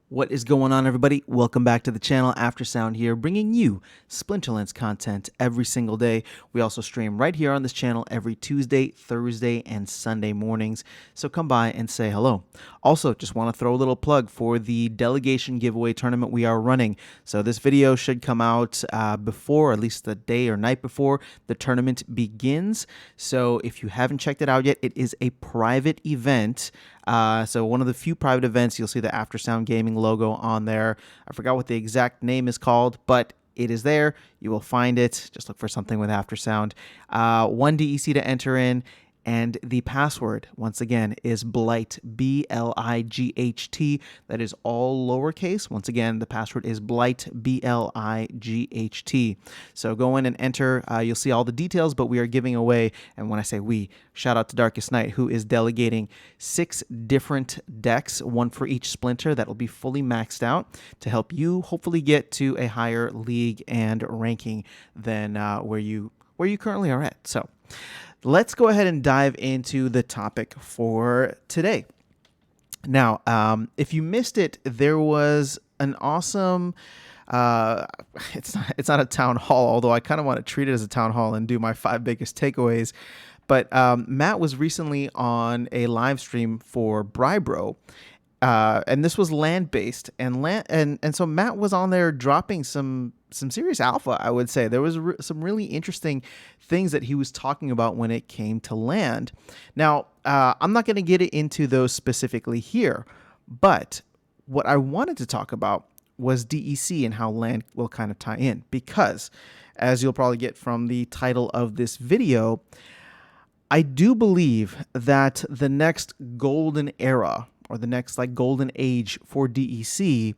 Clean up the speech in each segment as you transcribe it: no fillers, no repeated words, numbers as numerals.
What is going on, everybody? Welcome back to the channel. Aftersound here, bringing you Splinterlands content every single day. We also stream right here on this channel every Tuesday, Thursday, and Sunday mornings. So come by and say hello. Also, just want to throw a little plug for the delegation giveaway tournament we are running. So this video should come out before, at least the day or night before the tournament begins. So if you haven't checked it out yet, it is a private event. So one of the few private events, you'll see the Aftersound Gaming logo on there. I forgot what the exact name is called, but it is there. You will find it. Just look for something with Aftersound. 1 DEC to enter in. And the password, once again, is Blight, B-L-I-G-H-T. That is all lowercase. Once again, the password is Blight, B-L-I-G-H-T. So go in and enter. You'll see all the details, but we are giving away, and when I say we, shout out to Darkest Night, who is delegating 6 different decks, one for each splinter that will be fully maxed out to help you hopefully get to a higher league and ranking than where you currently are at. So let's go ahead and dive into the topic for today. Now, if you missed it, there was an awesome, it's not a town hall, although I kind of want to treat it as a town hall and do my 5 biggest takeaways. But Matt was recently on a live stream for Brybro, and this was land-based, and so Matt was on there dropping some serious alpha, I would say. There was some really interesting things that he was talking about when it came to land. Now, I'm not going to get into those specifically here, but what I wanted to talk about was DEC and how land will kind of tie in, because as you'll probably get from the title of this video, I do believe that the next golden era, or the next golden age for DEC,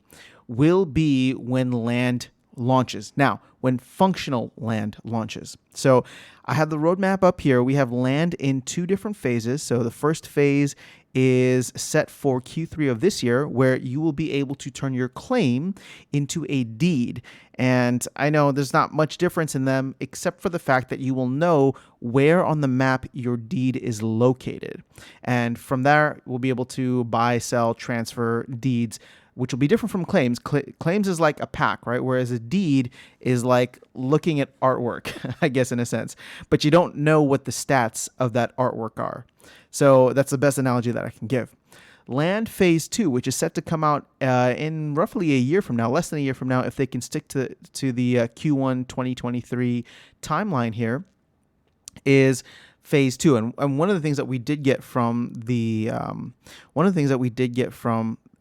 will be when land launches. Now, when functional land launches. So I have the roadmap up here. We have land in 2 different phases. So the first phase is set for Q3 of this year, where you will be able to turn your claim into a deed. And I know there's not much difference in them, except for the fact that you will know where on the map your deed is located. And from there, we'll be able to buy, sell, transfer deeds, which will be different from claims. Claims is like a pack, right? Whereas a deed is like looking at artwork, I guess, in a sense. But you don't know what the stats of that artwork are. So that's the best analogy that I can give. Land Phase 2, which is set to come out in roughly a year from now, less than a year from now, if they can stick to the Q1 2023 timeline here, is Phase 2. And one of the things that we did get from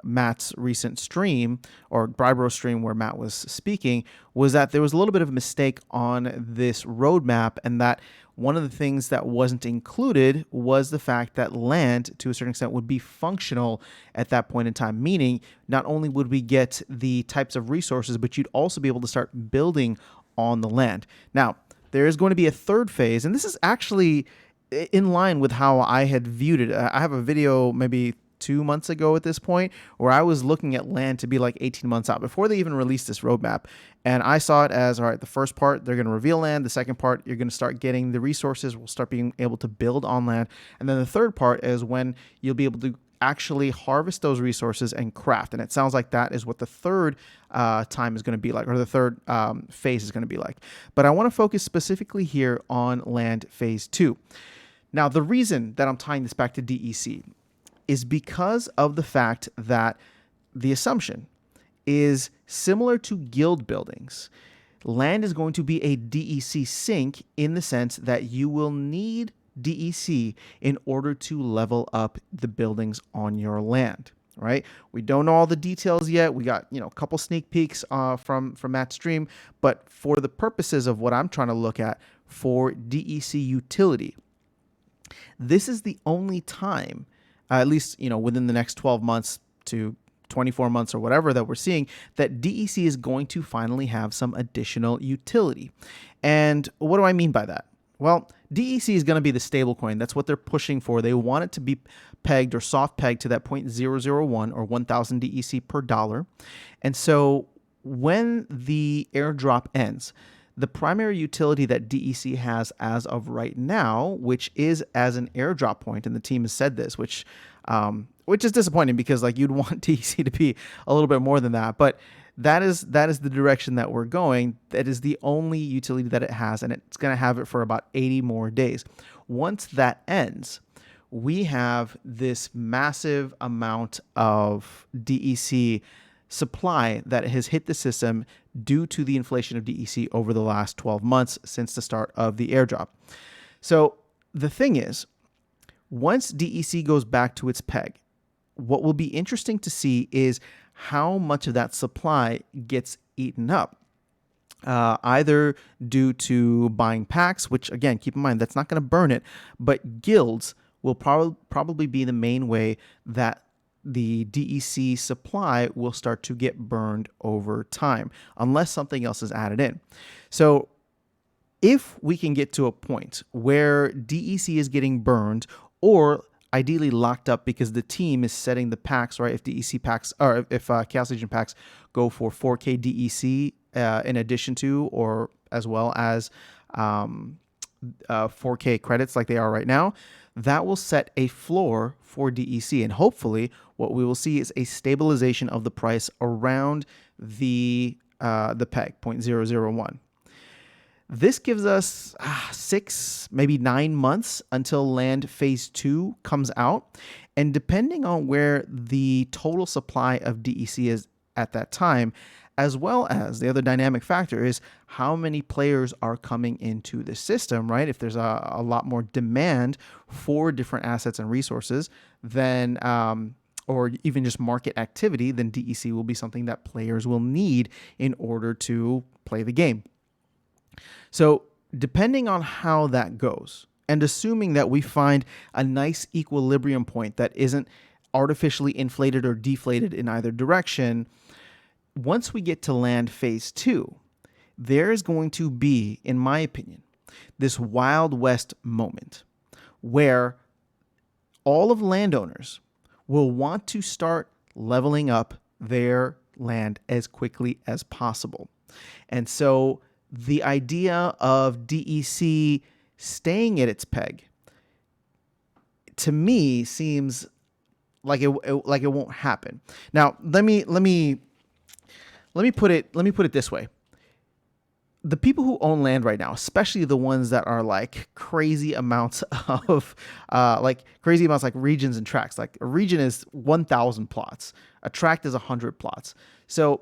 Matt's recent stream, or Brybro stream where Matt was speaking, was that there was a little bit of a mistake on this roadmap, and that one of the things that wasn't included was the fact that land, to a certain extent, would be functional at that point in time, meaning not only would we get the types of resources, but you'd also be able to start building on the land. Now, there is going to be a third phase, and this is actually in line with how I had viewed it. I have a video maybe 2 months ago at this point where I was looking at land to be like 18 months out before they even released this roadmap. And I saw it as, all right, the first part, they're going to reveal land. The second part, you're going to start getting the resources. We'll start being able to build on land. And then the third part is when you'll be able to actually harvest those resources and craft. And it sounds like that is what the third time is going to be like, or the third phase is going to be like. But I want to focus specifically here on land Phase 2. Now, the reason that I'm tying this back to DEC is because of the fact that the assumption is similar to guild buildings. Land is going to be a DEC sink in the sense that you will need DEC in order to level up the buildings on your land, right? We don't know all the details yet. We got, a couple sneak peeks from Matt's stream, but for the purposes of what I'm trying to look at for DEC utility, this is the only time, at least, within the next 12 months to 24 months or whatever that we're seeing, that DEC is going to finally have some additional utility. And what do I mean by that? Well, DEC is going to be the stable coin. That's what they're pushing for. They want it to be pegged or soft pegged to that 0.001 or 1,000 DEC per dollar. And so when the airdrop ends, the primary utility that DEC has as of right now, which is as an airdrop point, and the team has said this, which which is disappointing because like you'd want DEC to be a little bit more than that. But that is the direction that we're going. That is the only utility that it has, and it's going to have it for about 80 more days. Once that ends, we have this massive amount of DEC supply that has hit the system due to the inflation of DEC over the last 12 months since the start of the airdrop. So the thing is, once DEC goes back to its peg, what will be interesting to see is how much of that supply gets eaten up. Either due to buying packs, which again, keep in mind, that's not going to burn it, but guilds will probably be the main way that the DEC supply will start to get burned over time, unless something else is added in. So if we can get to a point where DEC is getting burned or ideally locked up because the team is setting the packs, right? If DEC packs, or if Chaos Legion packs go for 4K DEC in addition to, or as well as 4K credits like they are right now, that will set a floor for DEC. And hopefully what we will see is a stabilization of the price around the peg, 0.001. This gives us 6, maybe 9 months until Land Phase 2 comes out. And depending on where the total supply of DEC is at that time, as well as the other dynamic factor is how many players are coming into the system, right? If there's a lot more demand for different assets and resources, then or even just market activity, then DEC will be something that players will need in order to play the game. So depending on how that goes, and assuming that we find a nice equilibrium point that isn't artificially inflated or deflated in either direction, once we get to Land Phase 2, there is going to be, in my opinion, this Wild West moment where all of landowners will want to start leveling up their land as quickly as possible. And so the idea of DEC staying at its peg, to me, seems like it won't happen. Now, let me put it this way. The people who own land right now, especially the ones that are like crazy amounts of like regions and tracts. Like a region is 1,000 plots. A tract is 100 plots. So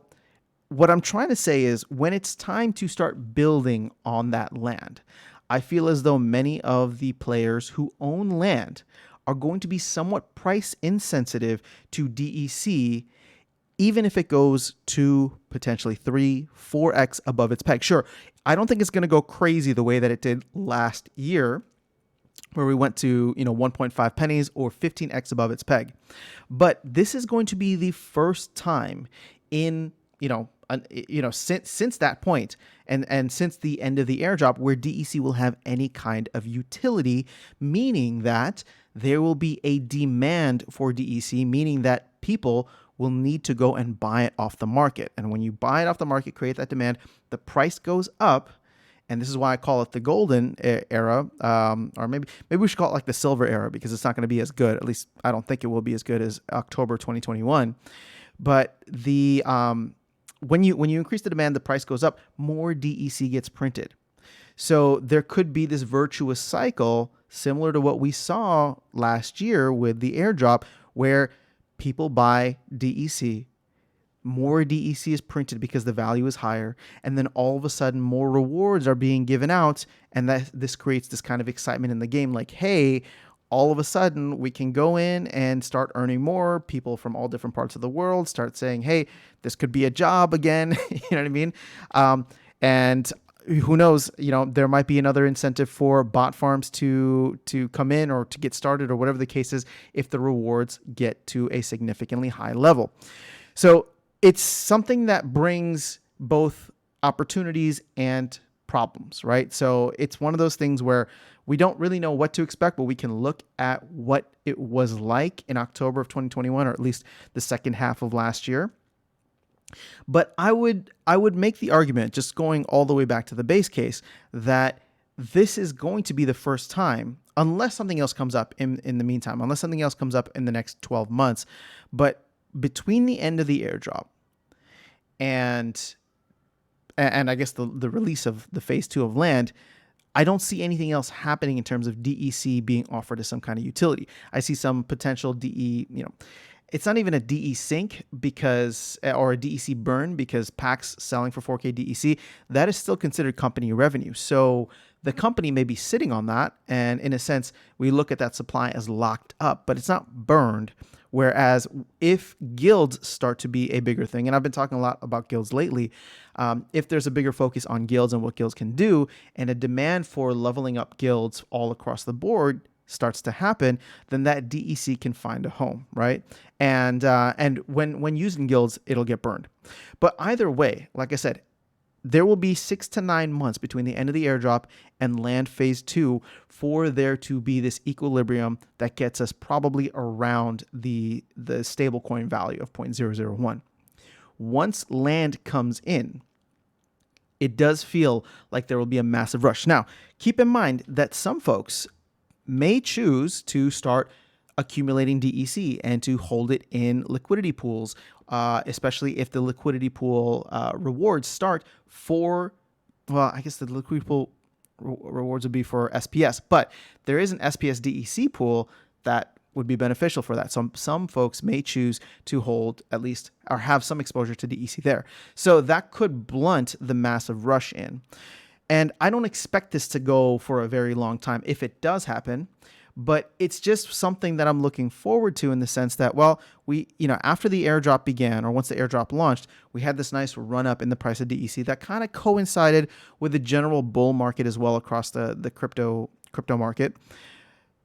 what I'm trying to say is when it's time to start building on that land, I feel as though many of the players who own land are going to be somewhat price insensitive to DEC, even if it goes to potentially 3-4x above its peg. Sure, I don't think it's going to go crazy the way that it did last year, where we went to 1.5 pennies or 15x above its peg. But this is going to be the first time in since that point and since the end of the airdrop where DEC will have any kind of utility, meaning that there will be a demand for DEC, meaning that people will need to go and buy it off the market. And when you buy it off the market, create that demand, the price goes up. And this is why I call it the golden era, or maybe we should call it like the silver era, because it's not going to be as good. At least I don't think it will be as good as October 2021. But the when you increase the demand, the price goes up, more DEC gets printed. So there could be this virtuous cycle similar to what we saw last year with the airdrop, where people buy DEC, more DEC is printed because the value is higher, and then all of a sudden more rewards are being given out, and that this creates this kind of excitement in the game, like, hey, all of a sudden we can go in and start earning more. People from all different parts of the world start saying, hey, this could be a job again. You know what I mean? And who knows, there might be another incentive for bot farms to come in or to get started or whatever the case is if the rewards get to a significantly high level. So it's something that brings both opportunities and problems, right? So it's one of those things where we don't really know what to expect, but we can look at what it was like in October of 2021, or at least the second half of last year. But I would make the argument, just going all the way back to the base case, that this is going to be the first time, unless something else comes up in the meantime, unless something else comes up in the next 12 months. But between the end of the airdrop and I guess the release of the phase 2 of land, I don't see anything else happening in terms of DEC being offered as some kind of utility. I see some potential DE, it's not even a DE sync because, or a DEC burn, because packs selling for 4K DEC, that is still considered company revenue. So the company may be sitting on that. And in a sense, we look at that supply as locked up, but it's not burned. Whereas if guilds start to be a bigger thing, and I've been talking a lot about guilds lately, if there's a bigger focus on guilds and what guilds can do, and a demand for leveling up guilds all across the board starts to happen, then that DEC can find a home, right? And when using guilds, it'll get burned. But either way, like I said, there will be 6 to 9 months between the end of the airdrop and land phase 2 for there to be this equilibrium that gets us probably around the stablecoin value of 0.001. Once land comes in, it does feel like there will be a massive rush. Now, keep in mind that some folks may choose to start accumulating DEC and to hold it in liquidity pools, especially if the liquidity pool rewards start for, well, I guess the liquidity pool rewards would be for SPS, but there is an SPS DEC pool that would be beneficial for that. So some folks may choose to hold at least or have some exposure to DEC there. So that could blunt the massive rush in. And I don't expect this to go for a very long time if it does happen, but it's just something that I'm looking forward to in the sense that, well, after the airdrop began, or once the airdrop launched, we had this nice run up in the price of DEC that kind of coincided with the general bull market as well across the crypto market.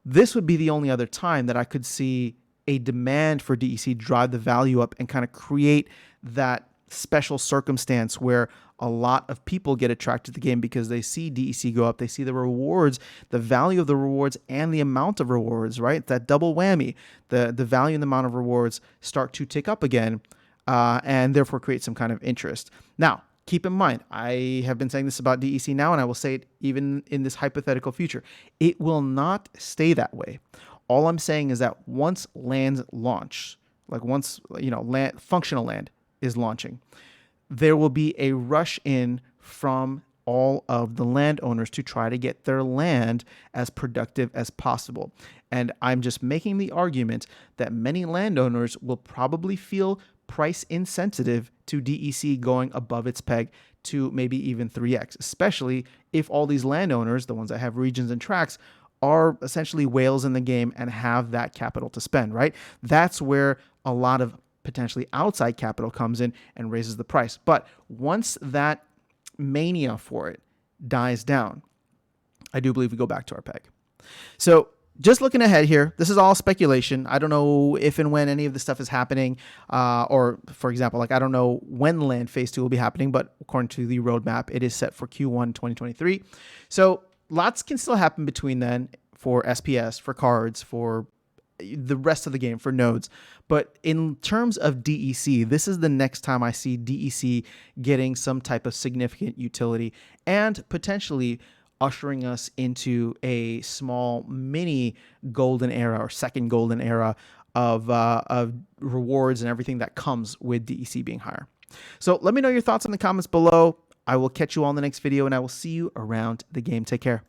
This would be the only other time that I could see a demand for DEC drive the value up and kind of create that special circumstance where a lot of people get attracted to the game because they see DEC go up, they see the rewards, the value of the rewards and the amount of rewards, right? That double whammy, the value and the amount of rewards start to tick up again, and therefore create some kind of interest. Now, keep in mind, I have been saying this about DEC now, and I will say it even in this hypothetical future. It will not stay that way. All I'm saying is that once lands launch, like once, functional land is launching, there will be a rush in from all of the landowners to try to get their land as productive as possible. And I'm just making the argument that many landowners will probably feel price insensitive to DEC going above its peg to maybe even 3x, especially if all these landowners, the ones that have regions and tracks, are essentially whales in the game and have that capital to spend, right? That's where a lot of potentially outside capital comes in and raises the price. But once that mania for it dies down, I do believe we go back to our peg. So just looking ahead here, this is all speculation. I don't know if and when any of this stuff is happening, or for example, I don't know when land phase 2 will be happening, but according to the roadmap, it is set for Q1 2023. So lots can still happen between then for SPS, for cards, for the rest of the game, for nodes. But in terms of DEC, this is the next time I see DEC getting some type of significant utility and potentially ushering us into a small mini golden era or second golden era of rewards and everything that comes with DEC being higher. So let me know your thoughts in the comments below. I will catch you all in the next video, and I will see you around the game. Take care.